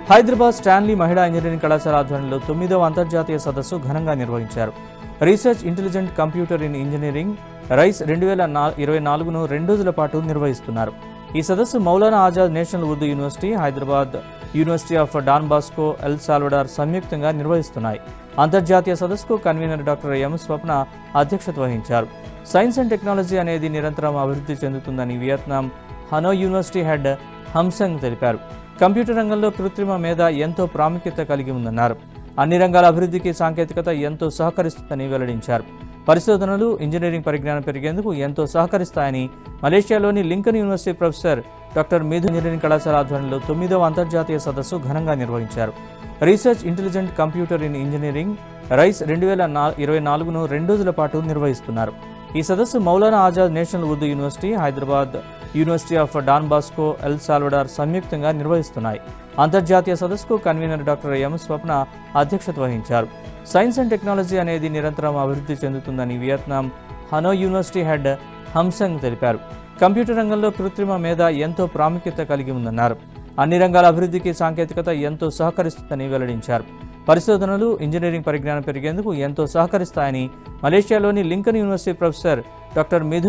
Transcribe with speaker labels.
Speaker 1: Hyderabad Stanley మహిళా engineering కళాశాల ఆధ్వర్యంలో 9వ అంతర్జాతీయ సదస్సు ఘనంగా నిర్వహించారు. Research intelligent computer in engineering RICE 2024ను 2 రోజుల పాటు నిర్వహిస్తున్నారు. ఈ సదస్సు Maulana Azad national Urdu university, Hyderabad university of Don Bosco, El Salvador సంయుక్తంగా నిర్వహిస్తున్నాయి. అంతర్జాతీయ సదస్సుకు కన్వీనర్ డాక్టర్ ఎం స్వప్న అధ్యక్షత వహించారు. సైన్స్ అండ్ టెక్నాలజీ అనేది నిరంతరం అభివృద్ధి చెందుతుందని వియత్నాం హనోయ్ యూనివర్సిటీ హెడ్ హంసంగ్ తెలిపారు. కంప్యూటర్ రంగంలో కృత్రిమ మేధ ఎంతో ప్రాముఖ్యత కలిగి ఉందన్నారు. అన్ని రంగాల అభివృద్ధికి సాంకేతికత ఎంతో సహకరిస్తుందని వెల్లడించారు. పరిశోధనలు, ఇంజనీరింగ్ పరిజ్ఞానం పెరిగేందుకు ఎంతో సహకరిస్తాయని మలేషియాలోని Lincoln university professor doctor Mithun engineering కళాశాల ఆధ్వర్యంలో 9వ అంతర్జాతీయ సదస్సు ఘనంగా నిర్వహించారు. Research intelligent computer in engineering RICE 2024ను 2 రోజుల పాటు నిర్వహిస్తున్నారు. ఈ సదస్సు Maulana Azad national Urdu university, Hyderabad university of Don Bosco, El Salvador సంయుక్తంగా నిర్వహిస్తున్నాయి. అంతర్జాతీయ సదస్సుకు కన్వీనర్ డాక్టర్ ఎం స్వప్న అధ్యక్షత వహించారు. సైన్స్ అండ్ టెక్నాలజీ అనేది నిరంతరం అభివృద్ధి చెందుతుందని వియత్నాం హనోయ్ యూనివర్సిటీ హెడ్ హంసంగ్ తెలిపారు. కంప్యూటర్ రంగంలో కృత్రిమ మేధ ఎంతో ప్రాముఖ్యత కలిగి ఉందన్నారు. అన్ని రంగాల అభివృద్ధికి సాంకేతికత ఎంతో సహకరిస్తుందని వెల్లడించారు. పరిశోధనలు, ఇంజనీరింగ్ పరిజ్ఞానం పెరిగేందుకు ఎంతో సహకరిస్తాయని మలేషియాలోని Lincoln university professor doctor Mithun